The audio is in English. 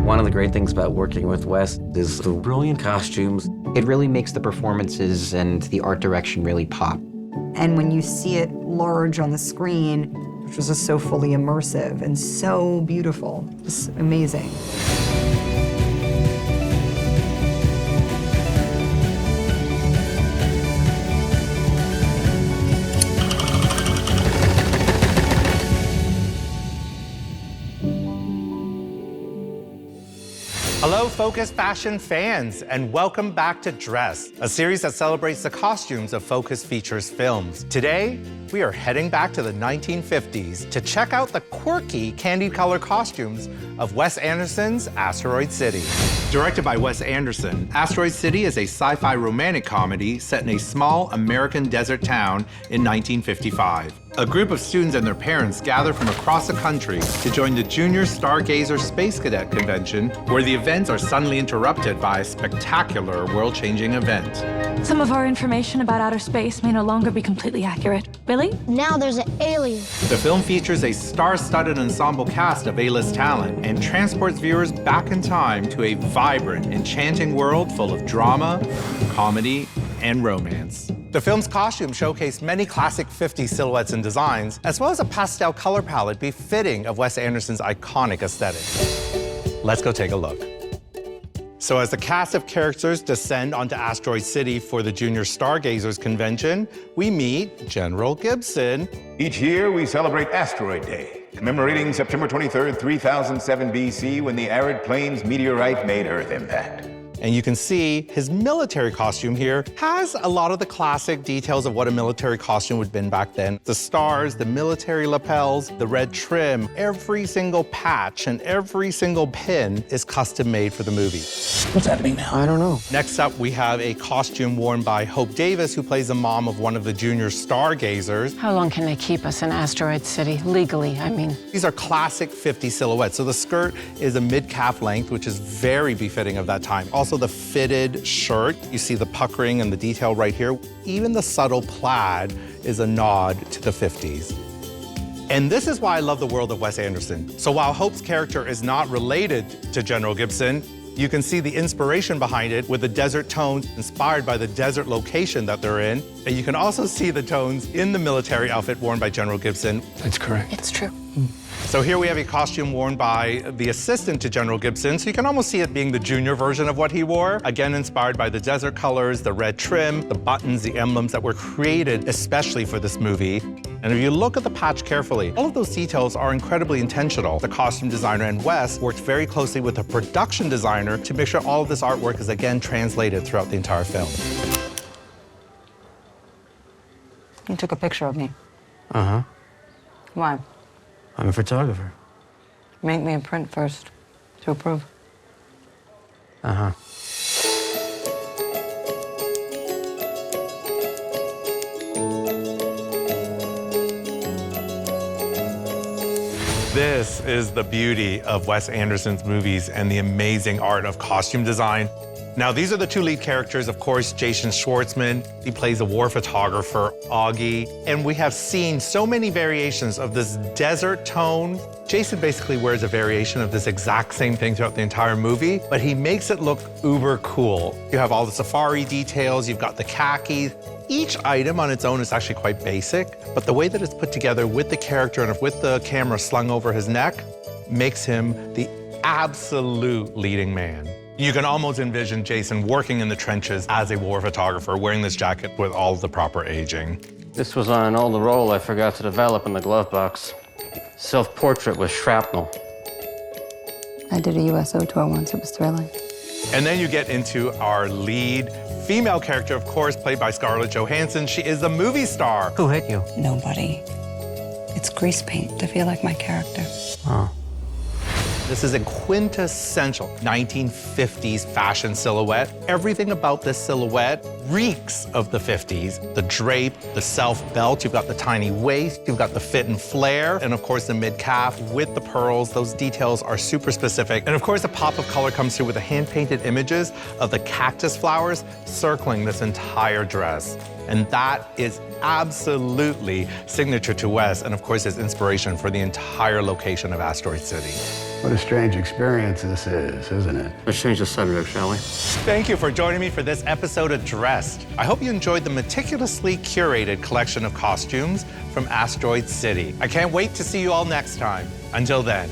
One of the great things about working with Wes is the brilliant costumes. It really makes the performances and the art direction really pop. And when you see it large on the screen, which was just so fully immersive and so beautiful, it's amazing. Hello, Focus Fashion fans, and welcome back to Dress, a series that celebrates the costumes of Focus Features films. Today, we are heading back to the 1950s to check out the quirky candied color costumes of Wes Anderson's Asteroid City. Directed by Wes Anderson, Asteroid City is a sci-fi romantic comedy set in a small American desert town in 1955. A group of students and their parents gather from across the country to join the Junior Stargazer Space Cadet Convention, where the events are suddenly interrupted by a spectacular world-changing event. Some of our information about outer space may no longer be completely accurate. Billy? Now there's an alien. The film features a star-studded ensemble cast of A-list talent and transports viewers back in time to a vibrant, enchanting world full of drama, comedy, and romance. The film's costumes showcase many classic 50s silhouettes and designs, as well as a pastel color palette befitting of Wes Anderson's iconic aesthetic. Let's go take a look. So as the cast of characters descend onto Asteroid City for the Junior Stargazers Convention, we meet General Gibson. Each year, we celebrate Asteroid Day, commemorating September 23rd, 3007 BC, when the arid plains meteorite made Earth impact. And you can see his military costume here has a lot of the classic details of what a military costume would have been back then. The stars, the military lapels, the red trim, every single patch and every single pin is custom made for the movie. What's happening now? I don't know. Next up, we have a costume worn by Hope Davis, who plays the mom of one of the Junior Stargazers. How long can they keep us in Asteroid City, legally, I mean? These are classic 50 silhouettes. So the skirt is a mid-calf length, which is very befitting of that time. Also the fitted shirt, you see the puckering and the detail right here. Even the subtle plaid is a nod to the 50s. And this is why I love the world of Wes Anderson. So while Hope's character is not related to General Gibson, you can see the inspiration behind it with the desert tones inspired by the desert location that they're in. And you can also see the tones in the military outfit worn by General Gibson. That's correct. It's true. So here we have a costume worn by the assistant to General Gibson, so you can almost see it being the junior version of what he wore. Again, inspired by the desert colors, the red trim, the buttons, the emblems that were created especially for this movie. And if you look at the patch carefully, all of those details are incredibly intentional. The costume designer and Wes worked very closely with the production designer to make sure all of this artwork is again translated throughout the entire film. You took a picture of me. Uh-huh. Why? I'm a photographer. Make me a print first, to approve. Uh-huh. This is the beauty of Wes Anderson's movies and the amazing art of costume design. Now, these are the two lead characters, of course, Jason Schwartzman. He plays a war photographer, Augie. And we have seen so many variations of this desert tone. Jason basically wears a variation of this exact same thing throughout the entire movie, but he makes it look uber cool. You have all the safari details, you've got the khakis. Each item on its own is actually quite basic, but the way that it's put together with the character and with the camera slung over his neck makes him the absolute leading man. You can almost envision Jason working in the trenches as a war photographer, wearing this jacket with all of the proper aging. This was on an old roll I forgot to develop in the glove box. Self-portrait with shrapnel. I did a USO tour once. It was thrilling. And then you get into our lead female character, of course, played by Scarlett Johansson. She is a movie star. Who hit you? Nobody. It's grease paint to feel like my character. Oh. This is a quintessential 1950s fashion silhouette. Everything about this silhouette reeks of the 50s. The drape, the self-belt, you've got the tiny waist, you've got the fit and flare, and of course the mid-calf with the pearls. Those details are super specific. And of course a pop of color comes through with the hand-painted images of the cactus flowers circling this entire dress. And that is absolutely signature to Wes, and of course his inspiration for the entire location of Asteroid City. What a strange experience this is, isn't it? Let's change the subject, shall we? Thank you for joining me for this episode of Dressed. I hope you enjoyed the meticulously curated collection of costumes from Asteroid City. I can't wait to see you all next time. Until then.